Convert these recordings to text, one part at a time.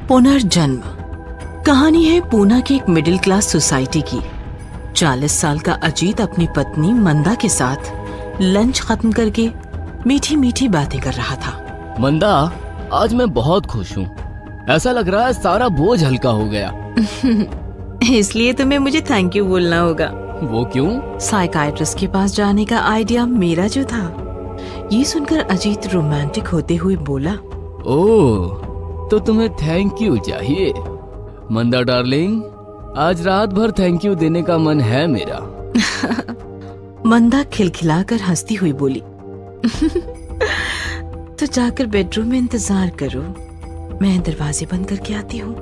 पुनर्जन्म। कहानी है पूना की एक मिडिल क्लास सोसाइटी की। 40 साल का अजीत अपनी पत्नी मंदा के साथ लंच खत्म करके मीठी मीठी बातें कर रहा था। मंदा, आज मैं बहुत खुश हूँ। ऐसा लग रहा है सारा बोझ हल्का हो गया। इसलिए तुम्हें मुझे थैंक यू बोलना होगा। वो क्यों? साइकाइट्रिस्ट के पास जाने का आइडिया मेरा जो था। ये सुनकर अजीत रोमांटिक होते हुए बोला, ओह, तो तुम्हें थैंक यू चाहिए। मंदा डार्लिंग, आज रात भर थैंक यू देने का मन है मेरा। मंदा खिलखिलाकर हंसती हुई बोली, तो जाकर बेडरूम में इंतजार करो, मैं दरवाजे बंद करके आती हूँ।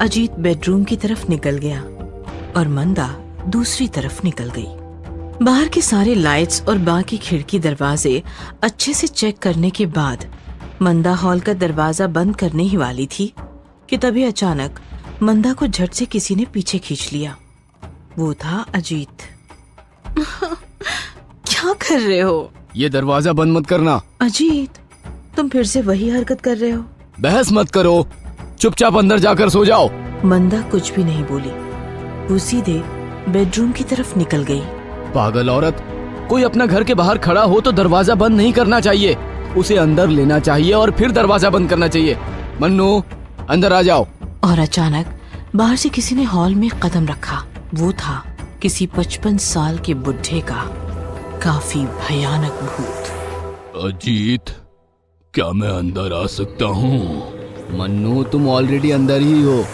अजीत बेडरूम की तरफ निकल गया और मंदा दूसरी तरफ निकल गई। बाहर के सारे लाइट्स और बाकी खिड़की दरवाजे अच्छे से चेक करने के बाद मंदा हॉल का दरवाजा बंद करने ही वाली थी कि तभी अचानक मंदा को झट से किसी ने पीछे खींच लिया। वो था अजीत। क्या कर रहे हो? ये दरवाजा बंद मत करना। अजीत, तुम फिर से वही हरकत कर रहे हो। बहस मत करो, चुपचाप अंदर जाकर सो जाओ। मंदा कुछ भी नहीं बोली। वो सीधे बेडरूम की तरफ निकल गई। पागल औरत, कोई अपना घर के बाहर खड़ा हो तो दरवाजा बंद नहीं करना चाहिए, उसे अंदर लेना चाहिए और फिर दरवाजा बंद करना चाहिए। मन्नू, अंदर आ जाओ। और अचानक बाहर से किसी ने हॉल में कदम रखा। वो था किसी 55 साल के बुढ़े का काफी भयानक भूत। अजीत, क्या मैं अंदर आ सकता हूँ? मन्नू, तुम ऑलरेडी अंदर ही हो।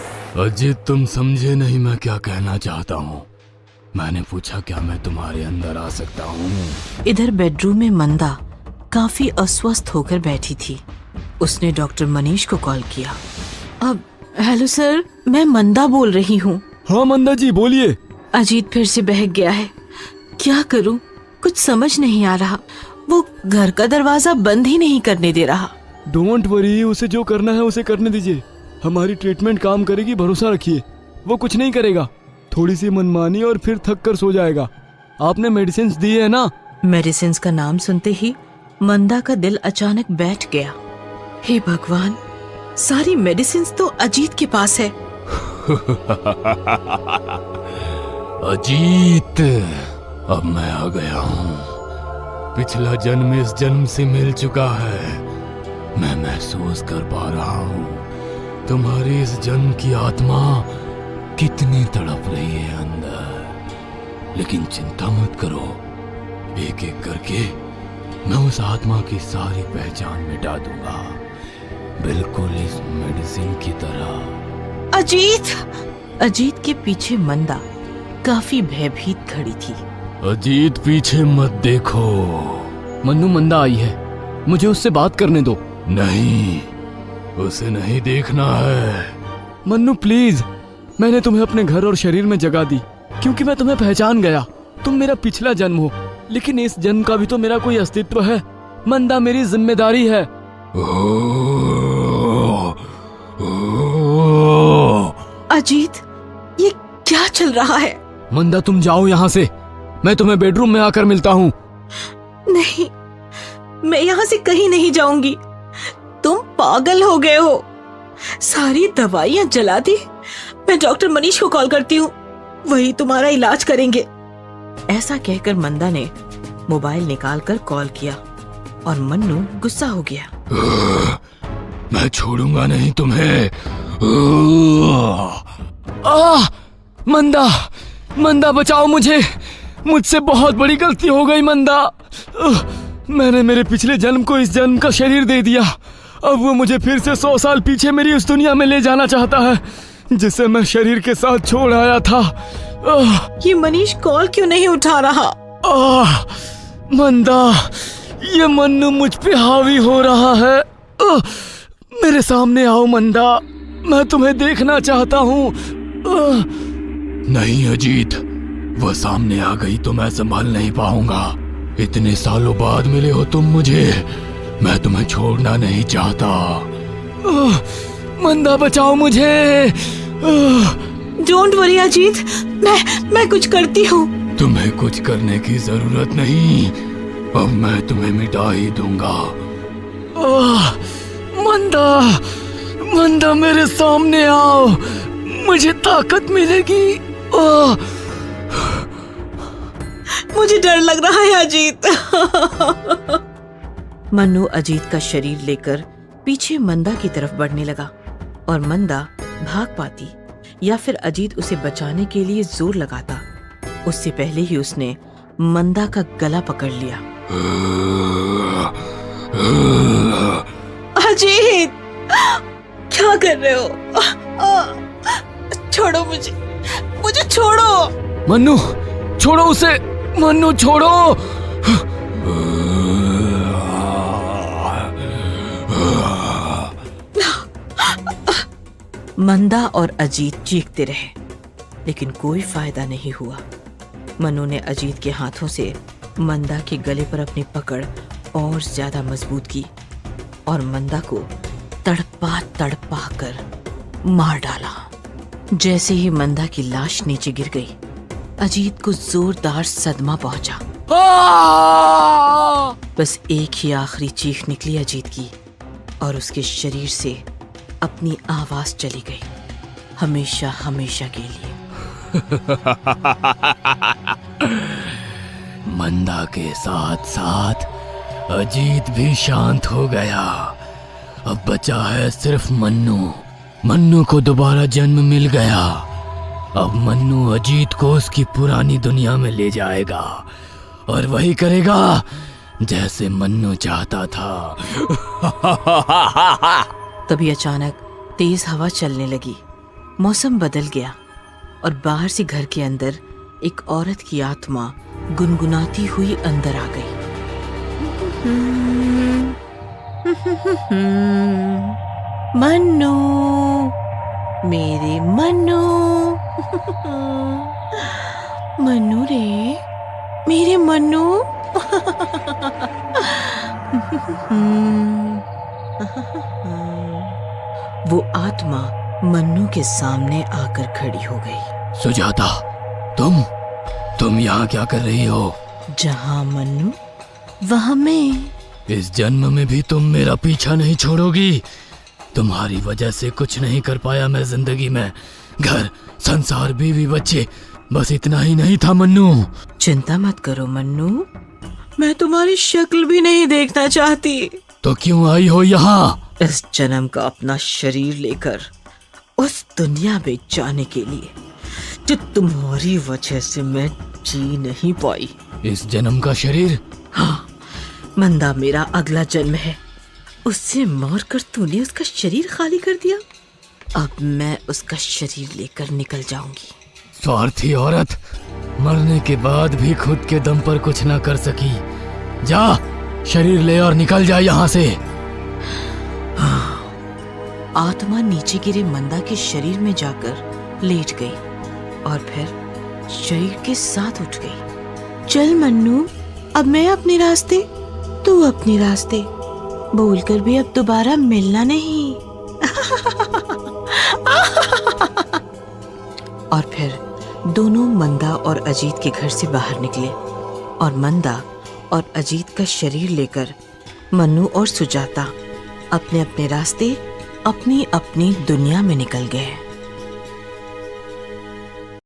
अजीत, तुम समझे नहीं मैं क्या कहना चाहता हूँ। मैंने पूछा क्या मैं तुम्हारे अंदर आ सकता हूँ? इधर बेडरूम में मंदा काफी अस्वस्थ होकर बैठी थी। उसने डॉक्टर मनीष को कॉल किया। अब हेलो सर, मैं मंदा बोल रही हूँ। हाँ मंदा जी, बोलिए। अजीत फिर से बहक गया है। क्या करूँ, कुछ समझ नहीं आ रहा। वो घर का दरवाजा बंद ही नहीं करने दे रहा। डोंट वरी, उसे जो करना है उसे करने दीजिए। हमारी ट्रीटमेंट काम करेगी, भरोसा रखिए। वो कुछ नहीं करेगा, थोड़ी सी मनमानी और फिर थक कर सो जाएगा। आपने मेडिसिन दी है ना? मेडिसिन का नाम सुनते ही मंदा का दिल अचानक बैठ गया। हे भगवान, सारी मेडिसिन तो अजीत के पास है। अजीत, अब मैं आ गया हूँ। पिछला जन्म इस जन्म से मिल चुका है। मैं महसूस कर पा रहा हूँ तुम्हारी इस जन्म की आत्मा कितनी तड़प रही है अंदर। लेकिन चिंता मत करो, एक एक करके मैं उस आत्मा की सारी पहचान मिटा दूंगा, बिल्कुल इस मेडिसिन की तरह। अजीत! अजीत के पीछे मंदा काफी भयभीत खड़ी थी। अजीत, पीछे मत देखो। मन्नू, मंदा आई है, मुझे उससे बात करने दो। नहीं, उसे नहीं देखना है। मन्नू प्लीज, मैंने तुम्हें अपने घर और शरीर में जगह दी क्योंकि मैं तुम्हें पहचान गया। तुम मेरा पिछला जन्म हो, लेकिन इस जन्म का भी तो मेरा कोई अस्तित्व है। मंदा मेरी जिम्मेदारी है। अजीत, ये क्या चल रहा है? मंदा, तुम जाओ यहाँ से, मैं तुम्हें बेडरूम में आकर मिलता हूँ। नहीं, मैं यहाँ से कहीं नहीं जाऊंगी। तुम पागल हो गए हो। सारी दवाइयाँ जला दी। मैं डॉक्टर मनीष को कॉल करती हूँ, वही तुम्हारा इलाज करेंगे। ऐसा कहकर मंदा ने मोबाइल निकालकर कॉल किया और मन्नू गुस्सा हो गया। मैं छोड़ूंगा नहीं तुम्हें। मंदा, मंदा बचाओ मुझे, मुझसे बहुत बड़ी गलती हो गई मंदा। मैंने मेरे पिछले जन्म को इस जन्म का शरीर दे दिया। अब वो मुझे फिर से 100 साल पीछे मेरी उस दुनिया में ले जाना चाहता है जिसे मैं शरीर के साथ छोड़ आया था। ये मनीष कॉल क्यों नहीं उठा रहा? मंदा, ये मन्नू मुझ पे हावी हो रहा है। मेरे सामने आओ मंदा, मैं तुम्हें देखना चाहता हूँ। नहीं अजीत, वो सामने आ गई तो मैं संभाल नहीं पाऊंगा। इतने सालों बाद मिले हो तुम मुझे, मैं तुम्हें छोड़ना नहीं चाहता। मंदा बचाओ मुझे। डोंट वरी अजीत, मैं कुछ करती हूँ। तुम्हें कुछ करने की जरूरत नहीं, अब मैं तुम्हें मिटा ही दूंगा। मंदा, मंदा मेरे सामने आओ, मुझे ताकत मिलेगी। ओह, मुझे डर लग रहा है अजीत। मन्नू अजीत का शरीर लेकर पीछे मंदा की तरफ बढ़ने लगा और मंदा भाग पाती या फिर अजीत उसे बचाने के लिए जोर लगाता, उससे पहले ही उसने मंदा का गला पकड़ लिया। अजीत, क्या कर रहे हो? छोड़ो मुझे छोड़ो। मन्नू छोड़ो उसे, मन्नू छोड़ो। मंदा और अजीत चीखते रहे लेकिन कोई फायदा नहीं हुआ। मन्नू ने अजीत के हाथों से मंदा के गले पर अपनी पकड़ और ज्यादा मजबूत की और मंदा को तड़पा तड़पा कर मार डाला। जैसे ही मंदा की लाश नीचे गिर गई, अजीत को जोरदार सदमा पहुंचा। बस एक ही आखिरी चीख निकली अजीत की और उसके शरीर से अपनी आवाज चली गई, हमेशा हमेशा के लिए। मंदा के साथ साथ अजीत भी शांत हो गया। अब बचा है सिर्फ मन्नू। मन्नू को दोबारा जन्म मिल गया। अब मन्नू अजीत को उसकी पुरानी दुनिया में ले जाएगा और वही करेगा जैसे मन्नू चाहता था। तभी अचानक तेज हवा चलने लगी, मौसम बदल गया और बाहर से घर के अंदर एक औरत की आत्मा गुनगुनाती हुई अंदर आ गई। मन्नू, मेरे मन्नू, मन्नू रे, मेरे मन्नू। वो आत्मा मन्नू के सामने आकर खड़ी हो गई। सुजाता, तुम यहाँ क्या कर रही हो? जहाँ मन्नू वहाँ मैं। इस जन्म में भी तुम मेरा पीछा नहीं छोड़ोगी। तुम्हारी वजह से कुछ नहीं कर पाया मैं जिंदगी में। घर, संसार, बीवी, बच्चे, बस इतना ही नहीं था मन्नू। चिंता मत करो मन्नू, मैं तुम्हारी शक्ल भी नहीं देखना चाहती। तो क्यों आई हो यहाँ? इस जन्म का अपना शरीर लेकर उस दुनिया में जाने के लिए जो तुम्हारी वजह से मैं जी नहीं पाई। इस जन्म का शरीर? हाँ, मंदा मेरा अगला जन्म है। उससे मारकर तूने उसका शरीर खाली कर दिया। अब मैं उसका शरीर लेकर निकल जाऊंगी। स्वार्थी औरत, मरने के बाद भी खुद के दम पर कुछ ना कर सकी। जा, शरीर ले और निकल जा यहाँ से। आत्मा नीचे गिरे मंदा के शरीर में जाकर लेट गई और फिर शरीर के साथ उठ गई। चल मन्नू, अब मैं अपने रास्ते, तू अपने रास्ते, बोलकर भी अब दोबारा मिलना नहीं। और फिर दोनों मंदा और अजीत के घर से बाहर निकले और मंदा और अजीत का शरीर लेकर मन्नू और सुजाता अपने अपने रास्ते, अपनी अपनी दुनिया में निकल गए।